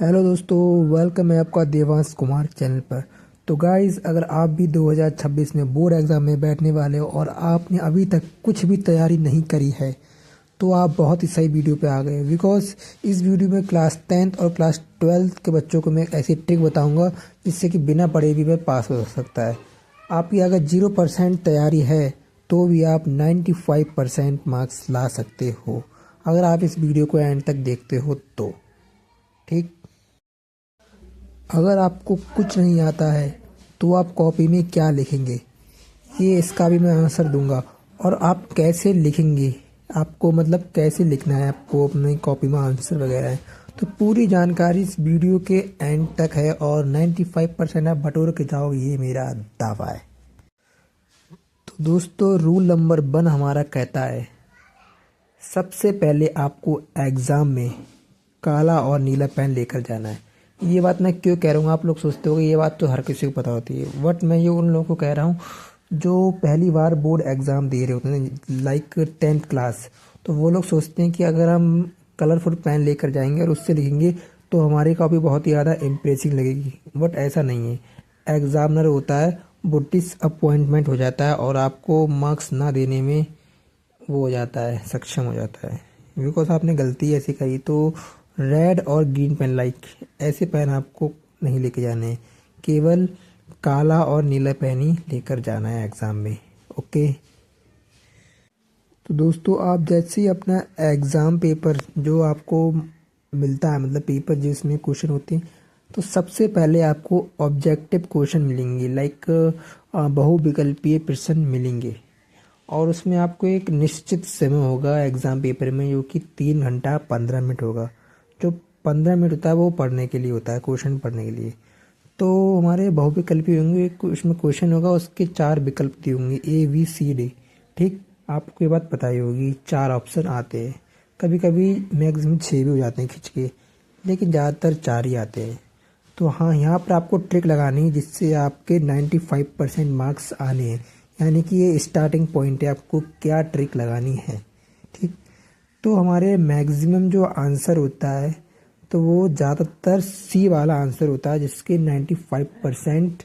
Hello दोस्तों, welcome है आपका देवांश कुमार चैनल पर। तो गाइस, अगर आप भी 2026 में बोर्ड एग्ज़ाम में बैठने वाले हो और आपने अभी तक कुछ भी तैयारी नहीं करी है तो आप बहुत ही सही वीडियो पे आ गए। बिकॉज इस वीडियो में क्लास 10th और क्लास 12th के बच्चों को मैं एक ऐसी ट्रिक बताऊंगा जिससे कि बिना पढ़े भी मैं पास हो सकता है। आपकी अगर 0% तैयारी है तो भी आप 95% मार्क्स ला सकते हो, अगर आप इस वीडियो को एंड तक देखते हो तो। ठीक। अगर आपको कुछ नहीं आता है तो आप कॉपी में क्या लिखेंगे, ये इसका भी मैं आंसर दूंगा। और आप कैसे लिखेंगे, आपको मतलब कैसे लिखना है आपको अपनी कॉपी में आंसर वगैरह है, तो पूरी जानकारी इस वीडियो के एंड तक है और 95% आप बटोर के जाओगे, ये मेरा दावा है। तो दोस्तों, रूल नंबर 1 हमारा कहता है सबसे पहले आपको एग्ज़ाम में काला और नीला पेन लेकर जाना है। ये बात मैं क्यों कह रहा हूँ, आप लोग सोचते हो कि ये बात तो हर किसी को पता होती है, बट मैं ये उन लोगों को कह रहा हूँ जो पहली बार बोर्ड एग्ज़ाम दे रहे होते हैं, लाइक 10th क्लास। तो वो लोग सोचते हैं कि अगर हम कलरफुल पेन लेकर जाएंगे और उससे लिखेंगे तो हमारी कॉपी बहुत ही ज़्यादा इम्प्रेसिव लगेगी, बट ऐसा नहीं है। एग्ज़ामिनर होता है वो डिसअपॉइंटमेंट हो जाता है और आपको मार्क्स ना देने में वो हो जाता है, सक्षम हो जाता है। बिकॉज आपने गलती ऐसी करी। तो रेड और ग्रीन पेन, लाइक ऐसे पेन आपको नहीं लेके जाने हैं, केवल काला और नीला पेन ही लेकर जाना है एग्ज़ाम में। ओके। तो दोस्तों, आप जैसे ही अपना एग्ज़ाम पेपर जो आपको मिलता है, मतलब पेपर जिसमें क्वेश्चन होते हैं, तो सबसे पहले आपको ऑब्जेक्टिव क्वेश्चन मिलेंगे, लाइक बहुविकल्पीय प्रश्न मिलेंगे। और उसमें आपको एक निश्चित समय होगा एग्ज़ाम पेपर में, जो कि 3 घंटा 15 मिनट होगा। जो 15 मिनट होता है वो पढ़ने के लिए होता है, क्वेश्चन पढ़ने के लिए। तो हमारे बहुविकल्पी होंगे, उसमें क्वेश्चन होगा, उसके 4 विकल्प दिए होंगे, ABCD। ठीक। आपको ये बात पता ही होगी, 4 ऑप्शन आते हैं, कभी कभी मैक्सिमम 6 भी हो जाते हैं खिंच के, लेकिन ज़्यादातर 4 ही आते हैं। तो हाँ, यहाँ पर आपको ट्रिक लगानी है जिससे आपके 95% मार्क्स आने हैं, यानी कि ये स्टार्टिंग पॉइंट है, आपको क्या ट्रिक लगानी है। ठीक। तो हमारे मैक्सिमम जो आंसर होता है तो वो ज़्यादातर सी वाला आंसर होता है, जिसके 95%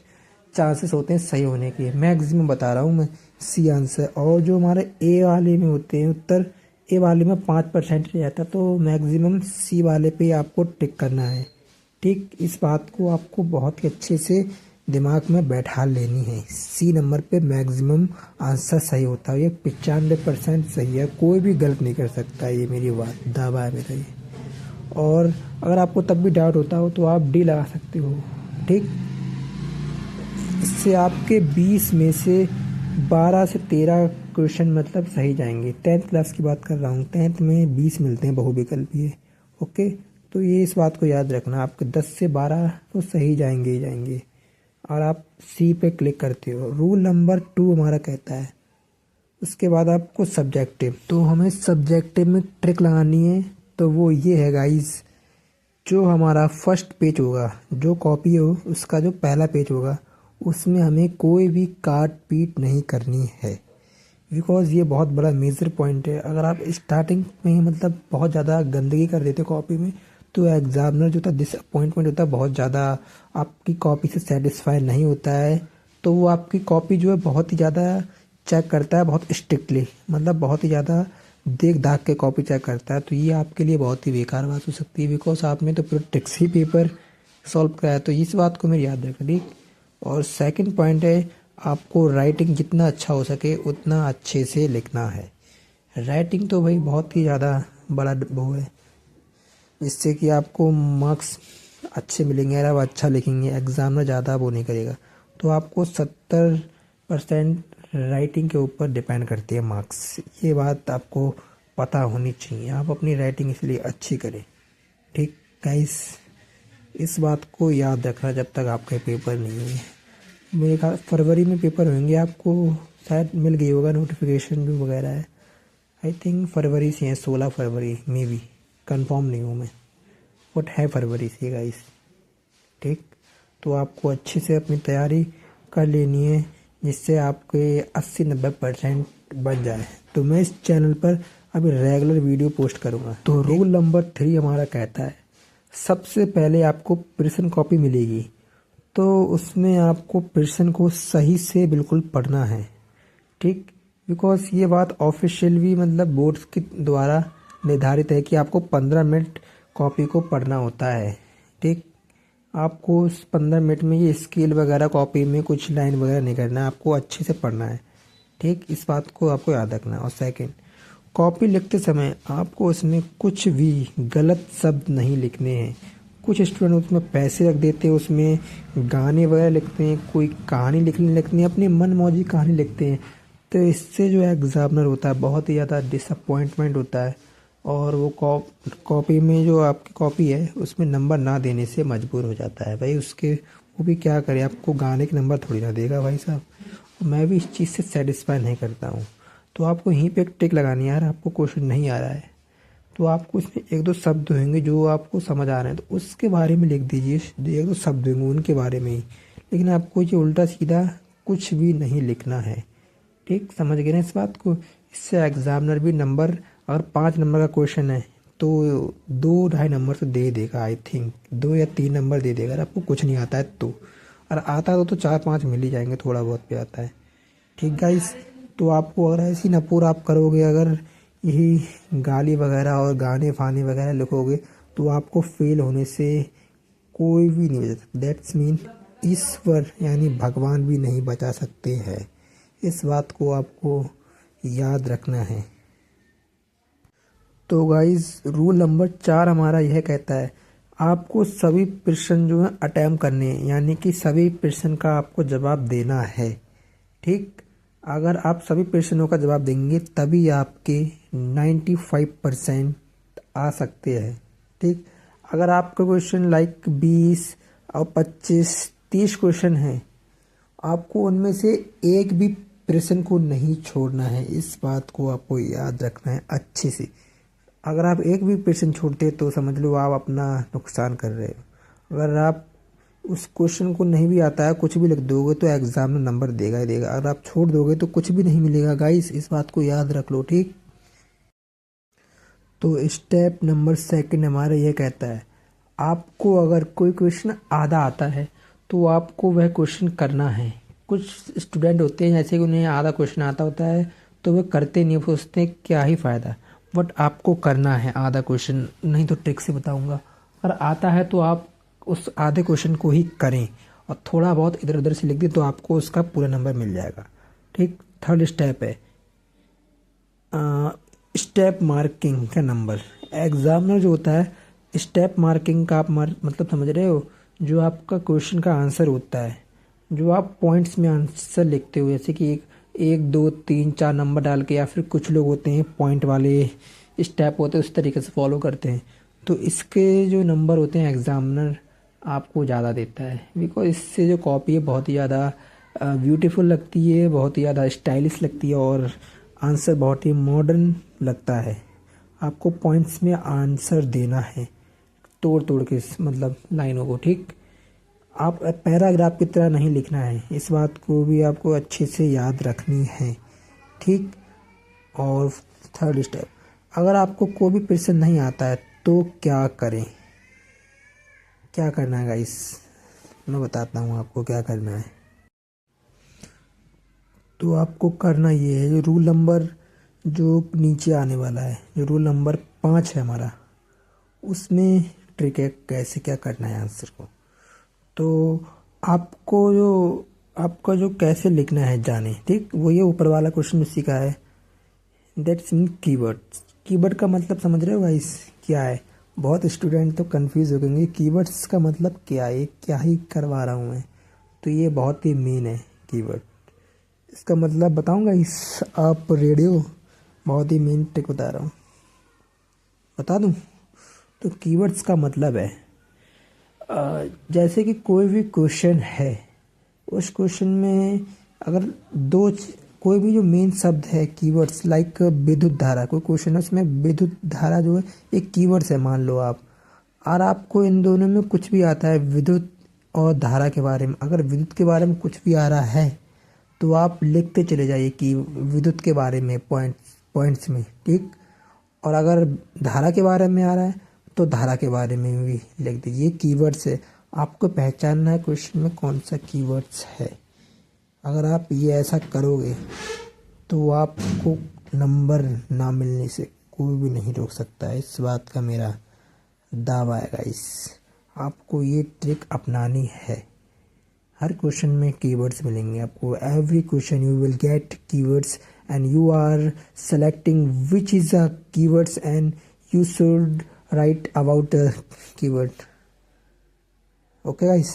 चांसेस होते हैं सही होने के। मैक्सिमम बता रहा हूँ मैं, सी आंसर। और जो हमारे ए वाले में होते हैं उत्तर, ए वाले में 5% रह जाता है, तो मैक्सिमम सी वाले पे आपको टिक करना है। ठीक। इस बात को आपको बहुत ही अच्छे से दिमाग में बैठा लेनी है। सी नंबर पे मैक्सिमम आंसर सही होता है, ये 95% सही है, कोई भी गलत नहीं कर सकता, ये मेरी बात दावा है मेरा ये। और अगर आपको तब भी डाउट होता हो तो आप डी लगा सकते हो। ठीक। इससे आपके 20 में से 12 से 13 क्वेश्चन मतलब सही जाएंगे। 10th क्लास की बात कर रहा हूँ, 10th में 20 मिलते हैं बहुविकल्पीय। ओके। तो ये इस बात को याद रखना, आपके 10 से 12 तो सही जाएंगे ही जाएंगे। और आप सी पे क्लिक करते हो। रूल नंबर 2 हमारा कहता है उसके बाद आपको सब्जेक्टिव, तो हमें सब्जेक्टिव में ट्रिक लगानी है। तो वो ये है गाइस, जो हमारा फर्स्ट पेज होगा, जो कॉपी हो उसका जो पहला पेज होगा, उसमें हमें कोई भी काट पीट नहीं करनी है। बिकॉज ये बहुत बड़ा मेजर पॉइंट है। अगर आप स्टार्टिंग में मतलब बहुत ज़्यादा गंदगी कर देते कॉपी में, तो एग्जामिनर जो था डिसअपॉइंटमेंट होता है बहुत ज़्यादा, आपकी कॉपी से सेटिस्फाई नहीं होता है। तो वो आपकी कॉपी जो है बहुत ही ज़्यादा चेक करता है, बहुत स्ट्रिक्टली, मतलब बहुत ही ज़्यादा देख दाख के कॉपी चेक करता है। तो ये आपके लिए बहुत ही बेकार बात हो सकती है, बिकॉज आपने तो पूरा ट्रिक्स ही पेपर सॉल्व कराया। तो इस बात को मेरी याद रखना। ठीक। और सेकंड पॉइंट है, आपको राइटिंग जितना अच्छा हो सके उतना अच्छे से लिखना है। राइटिंग तो भाई बहुत ही ज़्यादा बड़ा वो है, जिससे कि आपको मार्क्स अच्छे मिलेंगे। अगर आप अच्छा लिखेंगे, एग्ज़ाम में ज़्यादा वो नहीं करेगा। तो आपको 70% राइटिंग के ऊपर डिपेंड करती है मार्क्स, ये बात आपको पता होनी चाहिए। आप अपनी राइटिंग इसलिए अच्छी करें। ठीक गाइस, इस बात को याद रखना जब तक आपके पेपर नहीं है। मेरे ख्याल फरवरी में पेपर होंगे, आपको शायद मिल गई होगा नोटिफिकेशन जो वगैरह है। आई थिंक फरवरी से है, 16 फरवरी मे बी, कंफर्म नहीं हूँ मैं, बट है फरवरी से गाइस। ठीक। तो आपको अच्छे से अपनी तैयारी कर लेनी है, जिससे आपके 80-90% बन जाए। तो मैं इस चैनल पर अभी रेगुलर वीडियो पोस्ट करूँगा। तो रूल नंबर 3 हमारा कहता है सबसे पहले आपको प्रश्न कॉपी मिलेगी, तो उसमें आपको प्रश्न को सही से बिल्कुल पढ़ना है, ठीक। बिकॉज ये बात ऑफिशियल भी मतलब बोर्ड्स के द्वारा निर्धारित है कि आपको 15 मिनट कॉपी को पढ़ना होता है, ठीक। आपको उस 15 मिनट में ये स्केल वगैरह कॉपी में कुछ लाइन वगैरह नहीं करना है, आपको अच्छे से पढ़ना है, ठीक। इस बात को आपको याद रखना है। और सेकंड, कॉपी लिखते समय आपको उसमें कुछ भी गलत शब्द नहीं लिखने हैं। कुछ स्टूडेंट उसमें पैसे रख देते हैं, उसमें गाने वगैरह लिखते हैं, कोई कहानी लिखने लगते हैं, अपनी मन मौजी कहानी लिखते हैं। तो इससे जो एग्ज़ामिनर होता है बहुत ही ज़्यादा डिसअपॉइंटमेंट होता है, और वो कॉपी में जो आपकी कॉपी है उसमें नंबर ना देने से मजबूर हो जाता है भाई। उसके वो भी क्या करे, आपको गाने के नंबर थोड़ी ना देगा भाई साहब। मैं भी इस चीज़ से सेटिस्फाई नहीं करता हूँ। तो आपको यहीं पे एक टिक लगानी है, यार आपको क्वेश्चन नहीं आ रहा है तो आपको इसमें एक दो शब्द होंगे जो आपको समझ आ रहे हैं तो उसके बारे में लिख दीजिए, एक दो शब्द होंगे उनके बारे में ही। लेकिन आपको ये उल्टा सीधा कुछ भी नहीं लिखना है, ठीक। समझ गए ना इस बात को। इससे एग्जामिनर भी नंबर, अगर 5 नंबर का क्वेश्चन है तो 2-2.5 नंबर तो दे देगा, आई थिंक 2 या 3 नंबर दे देगा। अगर आपको कुछ नहीं आता है तो, और आता है तो 4-5 मिल ही जाएंगे, थोड़ा बहुत भी आता है, ठीक गाइस। तो आपको अगर ऐसी नपुर आप करोगे, अगर यही गाली वगैरह और गाने फाने वगैरह लिखोगे तो आपको फेल होने से कोई भी नहीं बचा सकता। दैट्स मीन ईश्वर यानी भगवान भी नहीं बचा सकते हैं। इस बात को आपको याद रखना है। तो गाइस रूल नंबर 4 हमारा यह कहता है आपको सभी प्रश्न जो है अटेम्प्ट करने हैं, यानी कि सभी प्रश्न का आपको जवाब देना है, ठीक। अगर आप सभी प्रश्नों का जवाब देंगे तभी आपके 95% आ सकते हैं, ठीक। अगर आपका क्वेश्चन लाइक 20 और 25-30 क्वेश्चन हैं, आपको उनमें से एक भी प्रश्न को नहीं छोड़ना है। इस बात को आपको याद रखना है अच्छे से। अगर आप एक भी प्रश्न छोड़ते तो समझ लो आप अपना नुकसान कर रहे हो। अगर आप उस क्वेश्चन को नहीं भी आता है कुछ भी लिख दोगे तो एग्जाम में नंबर देगा ही देगा। अगर आप छोड़ दोगे तो कुछ भी नहीं मिलेगा गाइस, इस बात को याद रख लो, ठीक। तो स्टेप नंबर 2 हमारा यह कहता है आपको अगर कोई क्वेश्चन आधा आता है तो आपको वह क्वेश्चन करना है। कुछ स्टूडेंट होते हैं जैसे कि उन्हें आधा क्वेश्चन आता होता है तो वे करते नहीं, सोचते हैं क्या ही फ़ायदा, बट आपको करना है आधा क्वेश्चन। नहीं तो ट्रिक से बताऊंगा, अगर आता है तो आप उस आधे क्वेश्चन को ही करें और थोड़ा बहुत इधर उधर से लिख दें तो आपको उसका पूरा नंबर मिल जाएगा, ठीक। थर्ड स्टेप है स्टेप मार्किंग का नंबर। एग्जामिनर जो होता है स्टेप मार्किंग का आप मतलब समझ रहे हो, जो आपका क्वेश्चन का आंसर होता है, जो आप पॉइंट्स में आंसर लिखते हो, जैसे कि 1 2 3 4 नंबर डाल के, या फिर कुछ लोग होते हैं पॉइंट वाले स्टेप होते हैं उस तरीके से फॉलो करते हैं, तो इसके जो नंबर होते हैं एग्जामिनर आपको ज़्यादा देता है। बिकॉज इससे जो कॉपी है बहुत ही ज़्यादा ब्यूटीफुल लगती है, बहुत ही ज़्यादा स्टाइलिश लगती है और आंसर बहुत ही मॉडर्न लगता है। आपको पॉइंट्स में आंसर देना है तोड़ तोड़ के, मतलब लाइनों को, ठीक। आप पैराग्राफ की तरह नहीं लिखना है, इस बात को भी आपको अच्छे से याद रखनी है, ठीक। और थर्ड स्टेप, अगर आपको कोई भी प्रश्न नहीं आता है तो क्या करें, क्या करना है गाइस, मैं बताता हूँ आपको क्या करना है। तो आपको करना ये है, जो रूल नंबर जो नीचे आने वाला है, जो रूल नंबर 5 है हमारा, उसमें ट्रिक है कैसे क्या करना है आंसर को। तो आपका जो कैसे लिखना है जाने, ठीक। वो ये ऊपर वाला क्वेश्चन उसी का है। That's mean keywords. कीवर्ड का मतलब समझ रहे हो गाइस क्या है। बहुत स्टूडेंट तो कंफ्यूज हो गएंगे कीवर्ड्स का मतलब क्या है, क्या ही करवा रहा हूँ मैं। तो ये बहुत ही मेन है कीवर्ड। इसका मतलब बताऊंगा इस आप रेडियो, बहुत ही मेन ट्रिक बता रहा हूँ, बता दूँ। तो कीवर्ड्स का मतलब है जैसे कि कोई भी क्वेश्चन है, उस क्वेश्चन में अगर कोई भी जो मेन शब्द है कीवर्ड्स, लाइक विद्युत धारा, कोई क्वेश्चन है उसमें विद्युत धारा जो है एक कीवर्ड्स है मान लो आप, और आपको इन दोनों में कुछ भी आता है विद्युत और धारा के बारे में, अगर विद्युत के बारे में कुछ भी आ रहा है तो आप लिखते चले जाइए कि विद्युत के बारे में पॉइंट्स में, ठीक। और अगर धारा के बारे में आ रहा है तो धारा के बारे में भी लिख दीजिए। ये कीवर्ड्स है, आपको पहचानना है क्वेश्चन में कौन सा कीवर्ड्स है। अगर आप ये ऐसा करोगे तो आपको नंबर ना मिलने से कोई भी नहीं रोक सकता है, इस बात का मेरा दावा है गाइस। आपको ये ट्रिक अपनानी है। हर क्वेश्चन में कीवर्ड्स मिलेंगे आपको, every question you will get keywords and you are selecting which is a keywords and you should write about the keyword. Okay guys.